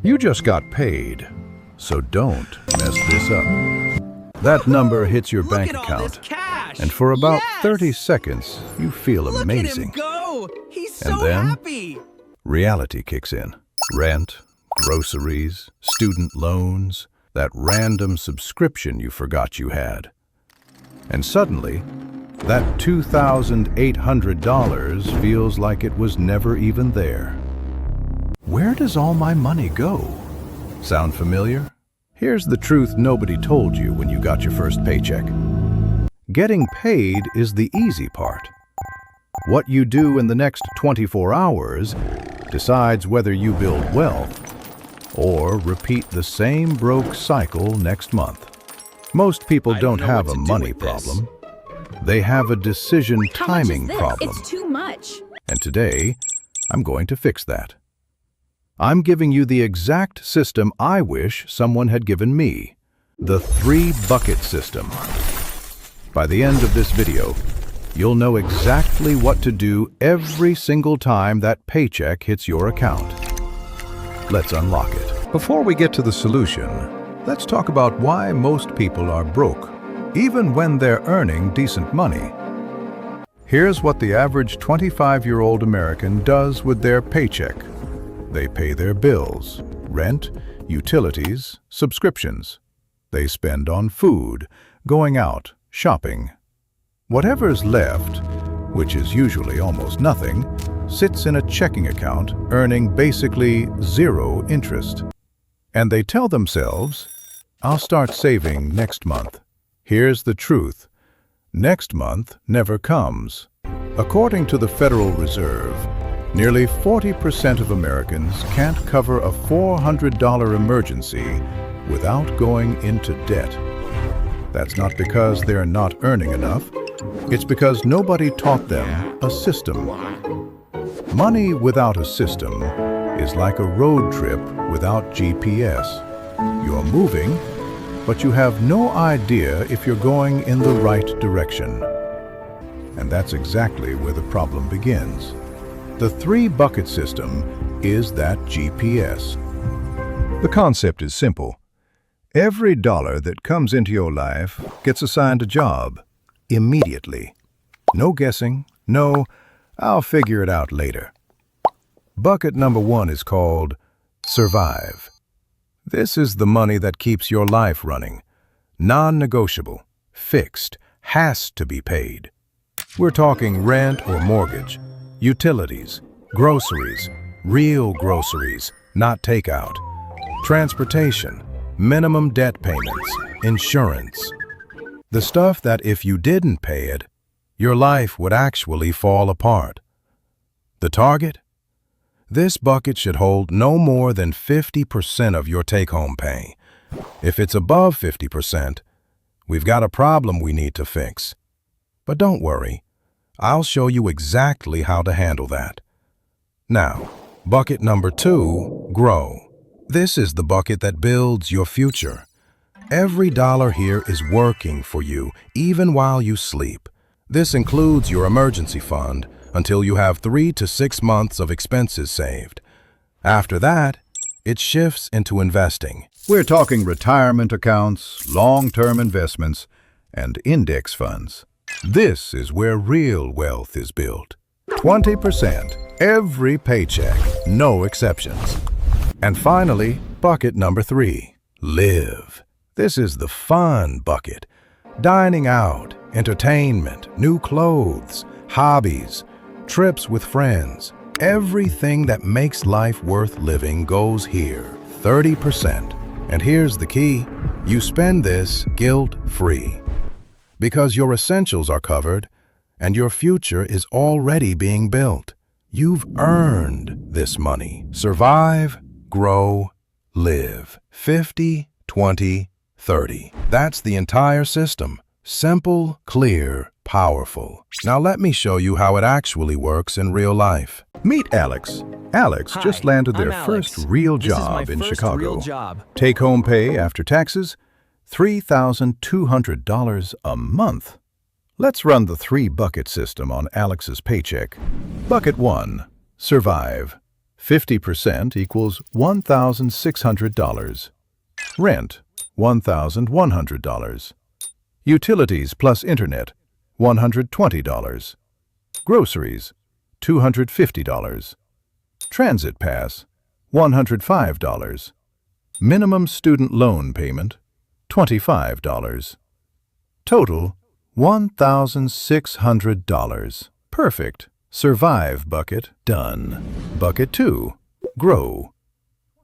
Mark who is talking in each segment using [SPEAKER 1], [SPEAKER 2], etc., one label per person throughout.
[SPEAKER 1] You just got paid, so don't mess this up. That number hits your bank account, and for about 30 seconds, you feel amazing.
[SPEAKER 2] Look at him go! He's so
[SPEAKER 1] And then,
[SPEAKER 2] happy!
[SPEAKER 1] reality kicks in. Rent, groceries, student loans, that random subscription you forgot you had. And suddenly, that $2,800 feels like it was never even there. Where does all my money go? Sound familiar? Here's the truth nobody told you when you got your first paycheck. Getting paid is the easy part. What you do in the next 24 hours decides whether you build wealth or repeat the same broke cycle next month. Most people don't have a money problem. They have a decision timing problem.
[SPEAKER 3] It's too much.
[SPEAKER 1] And today, I'm going to fix that. I'm giving you the exact system I wish someone had given me, the 3-bucket system. By the end of this video, you'll know exactly what to do every single time that paycheck hits your account. Let's unlock it. Before we get to the solution, let's talk about why most people are broke, even when they're earning decent money. Here's what the average 25-year-old American does with their paycheck. They pay their bills, rent, utilities, subscriptions. They spend on food, going out, shopping. Whatever's left, which is usually almost nothing, sits in a checking account earning basically zero interest. And they tell themselves, I'll start saving next month. Here's the truth. Next month never comes. According to the Federal Reserve, nearly 40% of Americans can't cover a $400 emergency without going into debt. That's not because they're not earning enough. It's because nobody taught them a system. Money without a system is like a road trip without GPS. You're moving, but you have no idea if you're going in the right direction. And that's exactly where the problem begins. The 3-bucket system is that GPS. The concept is simple. Every dollar that comes into your life gets assigned a job immediately. No guessing, no, I'll figure it out later. Bucket number 1 is called survive. This is the money that keeps your life running. Non-negotiable, fixed, has to be paid. We're talking rent or mortgage, utilities, groceries, real groceries, not takeout, transportation, minimum debt payments, insurance. The stuff that if you didn't pay it, your life would actually fall apart. The target? This bucket should hold no more than 50% of your take-home pay. If it's above 50%, we've got a problem we need to fix. But don't worry, I'll show you exactly how to handle that. Now, bucket number 2, grow. This is the bucket that builds your future. Every dollar here is working for you, even while you sleep. This includes your emergency fund until you have 3 to 6 months of expenses saved. After that, it shifts into investing. We're talking retirement accounts, long-term investments, and index funds. This is where real wealth is built. 20% every paycheck, no exceptions. And finally, bucket number 3, live. This is the fun bucket. Dining out, entertainment, new clothes, hobbies, trips with friends. Everything that makes life worth living goes here, 30%. And here's the key, you spend this guilt-free. Because your essentials are covered and your future is already being built. You've earned this money. Survive, grow, live. 50, 20, 30. That's the entire system. Simple, clear, powerful. Now let me show you how it actually works in real life. Meet Alex. Alex just landed their first real job in Chicago. Take-home pay after taxes, $3,200 a month. Let's run the 3-bucket system on Alex's paycheck. Bucket 1, survive. 50% equals $1,600. Rent, $1,100. Utilities plus internet, $120. Groceries, $250. Transit pass, $105. Minimum student loan payment, $25. Total, $1,600. Perfect. Survive bucket, done. Bucket 2, grow.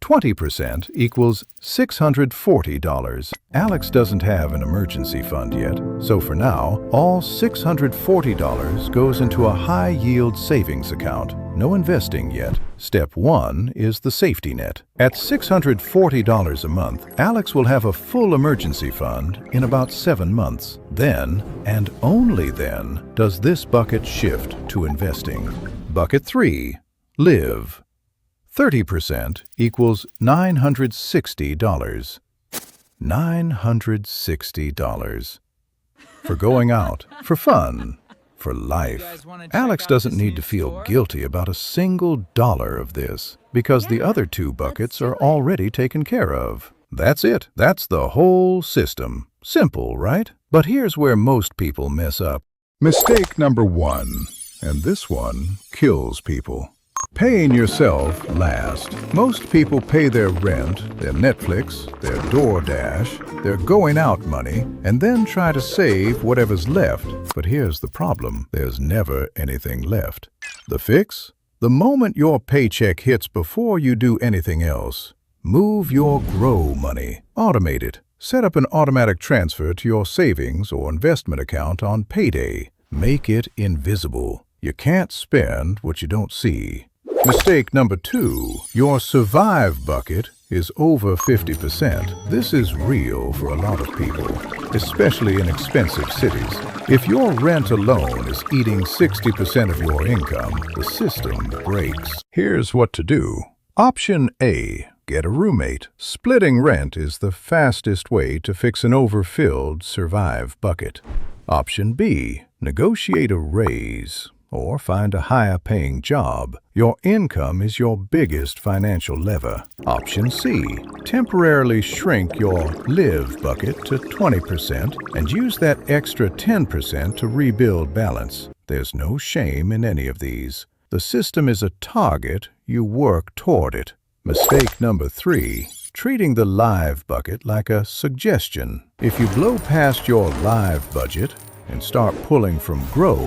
[SPEAKER 1] 20% equals $640. Alex doesn't have an emergency fund yet, so for now, all $640 goes into a high-yield savings account. No investing yet. Step 1 is the safety net. At $640 a month, Alex will have a full emergency fund in about 7 months. Then, and only then, does this bucket shift to investing. Bucket 3, live. 30% equals $960. $960. For going out, for fun, for life. Alex doesn't need to feel guilty about a single dollar of this because the other 2 buckets are already taken care of. That's it. That's the whole system. Simple, right? But here's where most people mess up. Mistake number 1, and this one kills people. Paying yourself last. Most people pay their rent, their Netflix, their DoorDash, their going out money, and then try to save whatever's left. But here's the problem. There's never anything left. The fix? The moment your paycheck hits before you do anything else, move your grow money. Automate it. Set up an automatic transfer to your savings or investment account on payday. Make it invisible. You can't spend what you don't see. Mistake number 2, your survive bucket is over 50%. This is real for a lot of people, especially in expensive cities. If your rent alone is eating 60% of your income, the system breaks. Here's what to do. Option A, get a roommate. Splitting rent is the fastest way to fix an overfilled survive bucket. Option B, negotiate a raise or find a higher-paying job. Your income is your biggest financial lever. Option C, temporarily shrink your live bucket to 20% and use that extra 10% to rebuild balance. There's no shame in any of these. The system is a target, you work toward it. Mistake number 3, treating the live bucket like a suggestion. If you blow past your live budget and start pulling from grow,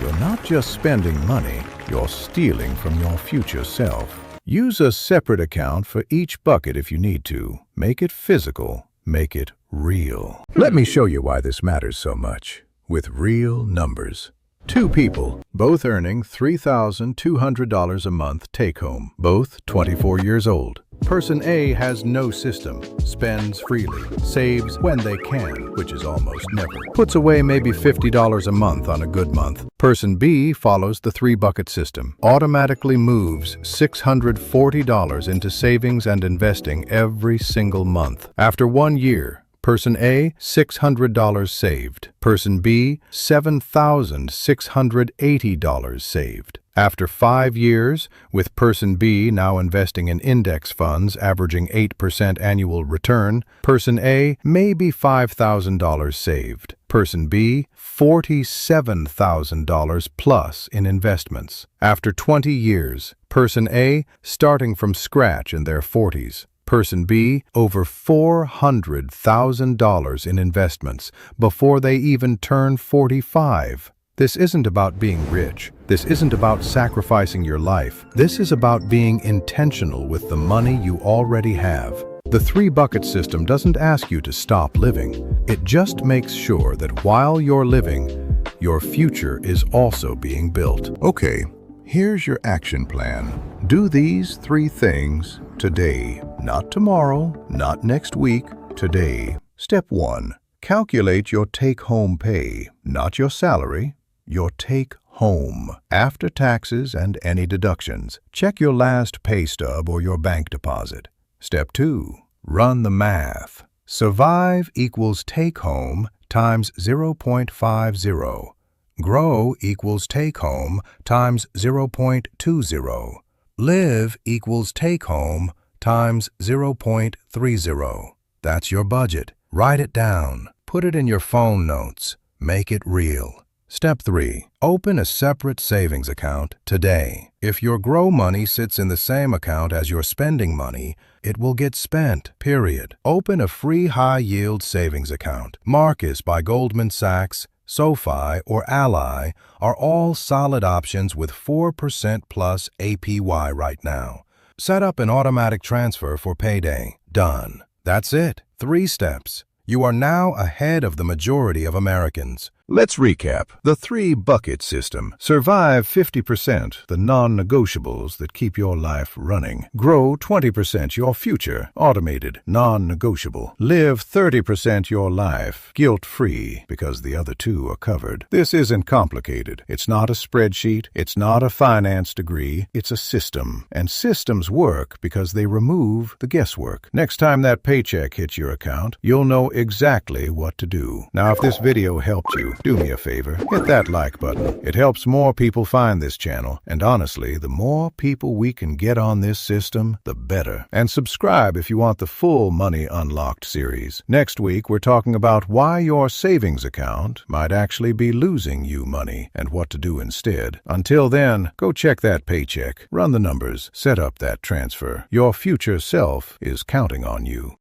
[SPEAKER 1] you're not just spending money, you're stealing from your future self. Use a separate account for each bucket if you need to. Make it physical. Make it real. Let me show you why this matters so much. With real numbers. 2 people, both earning $3,200 a month take-home, both 24 years old. Person A has no system, spends freely, saves when they can, which is almost never, puts away maybe $50 a month on a good month. Person B follows the 3-bucket system, automatically moves $640 into savings and investing every single month. After 1 year, Person A, $600 saved. Person B, $7,680 saved. After 5 years, with Person B now investing in index funds averaging 8% annual return, Person A may be $5,000 saved. Person B, $47,000 plus in investments. After 20 years, Person A, starting from scratch in their 40s. Person B, over $400,000 in investments before they even turn 45. This isn't about being rich. This isn't about sacrificing your life. This is about being intentional with the money you already have. The 3-bucket system doesn't ask you to stop living. It just makes sure that while you're living, your future is also being built. Okay, here's your action plan. Do these 3 things today. Not tomorrow, not next week, today. Step 1. Calculate your take-home pay, not your salary, your take-home, after taxes and any deductions. Check your last pay stub or your bank deposit. Step 2. Run the math. Survive equals take-home times 0.50. Grow equals take-home times 0.20. Live equals take-home times 0.30. That's your budget. Write it down. Put it in your phone notes. Make it real. Step 3. Open a separate savings account today. If your grow money sits in the same account as your spending money, it will get spent, period. Open a free high-yield savings account. Marcus by Goldman Sachs, SoFi, or Ally are all solid options with 4% plus APY right now. Set up an automatic transfer for payday. Done. That's it. 3 steps. You are now ahead of the majority of Americans. Let's recap. The 3-bucket system. Survive 50%, the non-negotiables that keep your life running. Grow 20% your future, automated, non-negotiable. Live 30% your life, guilt-free, because the other 2 are covered. This isn't complicated. It's not a spreadsheet. It's not a finance degree. It's a system. And systems work because they remove the guesswork. Next time that paycheck hits your account, you'll know exactly what to do. Now, if this video helped you, do me a favor, hit that like button. It helps more people find this channel, and honestly, the more people we can get on this system, the better. And subscribe if you want the full Money Unlocked series. Next week, we're talking about why your savings account might actually be losing you money and what to do instead. Until then, go check that paycheck, run the numbers, set up that transfer. Your future self is counting on you.